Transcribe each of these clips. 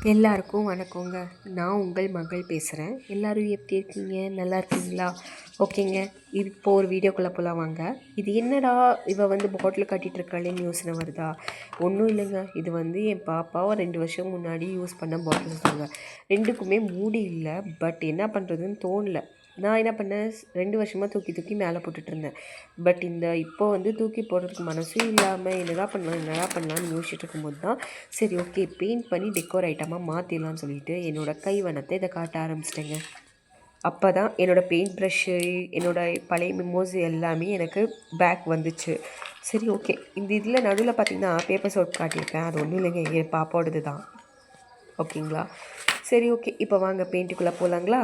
எல்லாருக்கும் வணக்கங்க. நான் உங்கள் மகள் பேசுகிறேன். எல்லோரும் எப்படி இருக்கீங்க? நல்லா இருக்கீங்களா? ஓகேங்க. இப்போ ஒரு வீடியோக்குள்ளே போகலாம் வாங்க. இது என்னடா வந்து பாட்டில் கட்டிகிட்டு இருக்காளேன்னு யோசனை வருதா? ஒன்றும் இல்லைங்க. இது வந்து என் பாப்பாவை 2 வருஷம் முன்னாடி யூஸ் பண்ண பாட்டில் தாங்க. 2க்குமே மூடி இல்லை. பட் என்ன பண்ணுறதுன்னு தோணல. நான் என்ன பண்ணேன், 2 வருஷமாக தூக்கி தூக்கி மேலே போட்டுட்ருந்தேன். பட் இப்போ வந்து தூக்கி போடுறதுக்கு மனசும் இல்லாமல் என்னடா பண்ணலான்னு யோசிச்சுட்டு இருக்கும்போது தான் சரி ஓகே பெயிண்ட் பண்ணி டெக்கோர் ஐட்டமாக மாற்றிடலான்னு சொல்லிட்டு என்னோடய கைவண்ணத்தை இதை காட்ட ஆரம்பிச்சிட்டேங்க. அப்போ தான் என்னோடய பெயிண்ட் ப்ரஷ்ஷு, என்னோடய பழைய மெமோஸ் எல்லாமே எனக்கு பேக் வந்துச்சு. சரி ஓகே, இந்த இதில் நடுவில் பார்த்திங்கன்னா பேப்பர் சோப் காட்டியிருக்கேன். அது ஒன்றும் இல்லைங்க, என் பாப்பாவோடது தான். ஓகேங்களா? சரி ஓகே, இப்போ வாங்க பெயிண்ட்டுக்குள்ளே போகலாங்களா?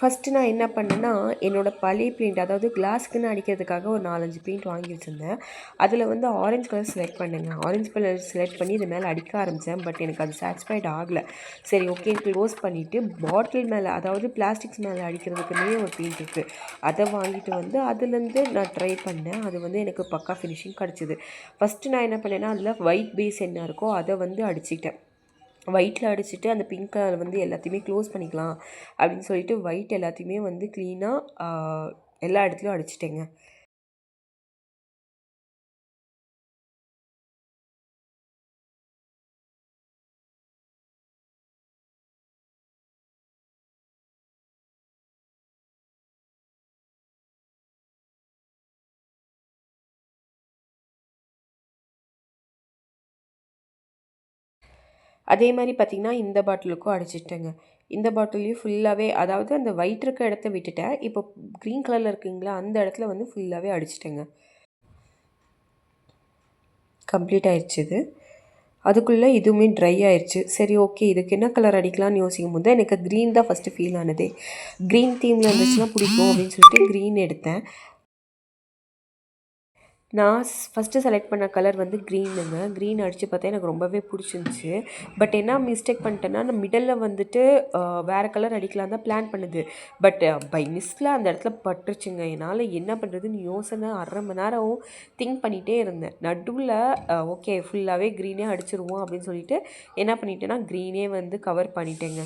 ஃபஸ்ட்டு நான் என்ன பண்ணேன்னா, என்னோடய பழைய பெயிண்ட், அதாவது கிளாஸுக்குன்னு அடிக்கிறதுக்காக ஒரு 4-5 பெயிண்ட் வாங்கி வச்சுருந்தேன். அதில் வந்து ஆரஞ்சு கலர் செலக்ட் பண்ணேங்க. ஆரஞ்சு கலர் செலக்ட் பண்ணி இது மேலே அடிக்க ஆரம்பித்தேன். பட் எனக்கு அது சாட்டிஸ்ஃபைட் ஆகலை. சரி ஓகே க்ளோஸ் பண்ணிவிட்டு பாட்டில் மேலே, அதாவது பிளாஸ்டிக்ஸ் மேலே அடிக்கிறதுக்குன்னே ஒரு பெயிண்ட் இருக்குது. அதை வாங்கிட்டு வந்து அதுலேருந்து நான் ட்ரை பண்ணேன். அது வந்து எனக்கு பக்கா ஃபினிஷிங் கிடச்சிது. ஃபஸ்ட்டு நான் என்ன பண்ணேன்னா, அதில் ஒயிட் பேஸ் என்ன இருக்கோ அதை வந்து அடிச்சிட்டேன். ஒயிட்டில் அடிச்சுட்டு அந்த பிங்க் கலர் வந்து எல்லாத்தையுமே க்ளோஸ் பண்ணிக்கலாம் அப்படின்னு சொல்லிட்டு ஒயிட் எல்லாத்தையுமே வந்து க்ளீனாக எல்லா இடத்துலையும் அடிச்சிட்டேங்க. அதே மாதிரி பார்த்திங்கன்னா இந்த பாட்டிலுக்கும் அடிச்சிட்டேங்க. இந்த பாட்டிலையும் ஃபுல்லாகவே, அதாவது அந்த ஒயிட் இருக்க இடத்த விட்டுட்டேன். இப்போ க்ரீன் கலரில் இருக்குங்களா, அந்த இடத்துல வந்து ஃபுல்லாகவே அடிச்சிட்டேங்க. கம்ப்ளீட் ஆயிடுச்சு இது. அதுக்குள்ளே இதுவுமே ட்ரை ஆயிடுச்சு. சரி ஓகே, இதுக்கு என்ன கலர் அடிக்கலாம்னு யோசிக்கும் போது எனக்கு க்ரீன் தான் ஃபஸ்ட்டு ஃபீல் ஆனதே. க்ரீன் தீமில் இருந்துச்சுன்னா பிடிக்கும் அப்படின்னு சொல்லிட்டு க்ரீன் எடுத்தேன். நான் ஃபஸ்ட்டு செலக்ட் பண்ண கலர் வந்து க்ரீனுங்க. க்ரீன் அடித்து பார்த்தா எனக்கு ரொம்பவே பிடிச்சிருந்துச்சி. பட் என்ன மிஸ்டேக் பண்ணிட்டேன்னா, நான் மிடில் வந்துட்டு வேறு கலர் அடிக்கலாம் தான் பிளான் பண்ணுது. பட் பை மிஸ்ல அந்த இடத்துல பட்டுருச்சுங்க. என்னால் என்ன பண்ணுறதுன்னு யோசனை 1/2 மணி நேரம் திங்க் பண்ணிகிட்டே இருந்தேன். நடுவில் ஓகே ஃபுல்லாகவே க்ரீனே அடிச்சிருவோம் அப்படின்னு சொல்லிட்டு என்ன பண்ணிட்டேன்னா, க்ரீனே வந்து கவர் பண்ணிட்டேங்க.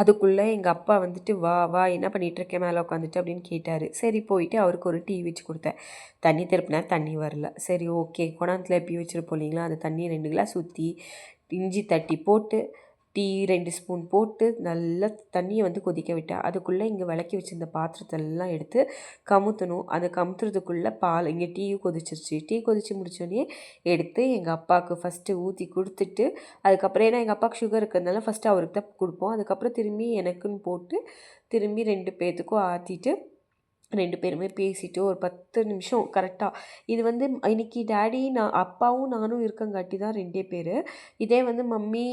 அதுக்குள்ளே எங்கள் அப்பா வந்துட்டு வா வா என்ன பண்ணிகிட்ருக்கேன் மேலே உட்காந்துட்டு அப்படின்னு கேட்டார். சரி போயிட்டு அவருக்கு ஒரு டீ வச்சு கொடுத்தேன். தண்ணி திருப்பினேன், தண்ணி வரல. சரி ஓகே, குணத்தில் எப்படி வச்சுருப்போம் இல்லைங்களா, அந்த தண்ணி 2 கிளாஸ் ஊற்றி இஞ்சி தட்டி போட்டு டீ 2 ஸ்பூன் போட்டு நல்லா தண்ணியை வந்து கொதிக்க விட்டேன். அதுக்குள்ளே இங்கே விளக்கி வச்சுருந்த பாத்திரத்தெல்லாம் எடுத்து கமுத்தணும். அதை கமுத்துறதுக்குள்ளே பால், இங்கே டீயும் கொதிச்சிருச்சு. டீ கொதித்து முடிச்சோடனே எடுத்து எங்கள் அப்பாவுக்கு ஃபஸ்ட்டு ஊற்றி கொடுத்துட்டு, அதுக்கப்புறம் ஏன்னா எங்கள் அப்பாவுக்கு சுகர் இருக்கிறதுனால ஃபஸ்ட்டு அவருக்கு தான் கொடுப்போம். அதுக்கப்புறம் திரும்பி எனக்குன்னு போட்டு திரும்பி 2 பேர்த்துக்கும் ஆற்றிட்டு 2 பேருமே பேசிவிட்டு ஒரு 10 நிமிஷம் கரெக்டாக. இது வந்து இன்றைக்கி டேடி அப்பாவும் நானும் இருக்கங்காட்டி தான் 2 பேர். இதே வந்து மம்மி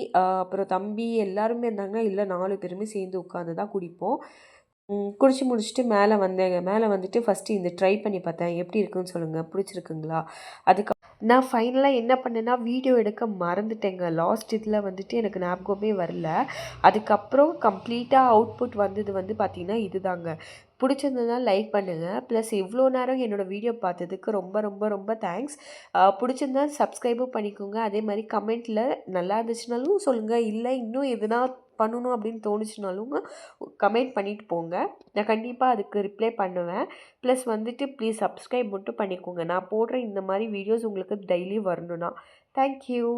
அப்புறம் தம்பி எல்லாருமே இருந்தாங்கன்னா, இல்லை 4 பேருமே சேர்ந்து உட்காந்து தான் குடிப்போம். குடிச்சு முடிச்சுட்டு மேலே வந்தேங்க. மேலே வந்துட்டு ஃபஸ்ட்டு இந்த ட்ரை பண்ணி பார்த்தேன். எப்படி இருக்குன்னு சொல்லுங்கள், பிடிச்சிருக்குங்களா? அதுக்கு நான் ஃபைனலாக என்ன பண்ணேன்னா, வீடியோ எடுக்க மறந்துட்டேங்க. லாஸ்ட் இதில் வந்துட்டு எனக்கு ஞாபகமே வரல. அதுக்கப்புறம் கம்ப்ளீட்டாக அவுட்புட் வந்தது வந்து பார்த்திங்கன்னா இதுதாங்க. பிடிச்சிருந்ததுனா லைக் பண்ணுங்கள். ப்ளஸ் இவ்வளோ நேரம் என்னோடய வீடியோ பார்த்ததுக்கு ரொம்ப ரொம்ப ரொம்ப தேங்க்ஸ். பிடிச்சிருந்தா சப்ஸ்கிரைபும் பண்ணிக்கோங்க. அதே மாதிரி கமெண்ட்டில் நல்லா இருந்துச்சுனாலும் சொல்லுங்கள், இல்லை இன்னும் எதுனா பண்ணணும் அப்படின்னு தோணுச்சுனாலும் கமெண்ட் பண்ணிவிட்டு போங்க. நான் கண்டிப்பாக அதுக்கு ரிப்ளை பண்ணுவேன். ப்ளஸ் வந்துட்டு ப்ளீஸ் சப்ஸ்கிரைப் மட்டும் பண்ணிக்கோங்க. நான் போடுற இந்த மாதிரி வீடியோஸ் உங்களுக்கு டெய்லி வரணும்னா. தேங்க்யூ.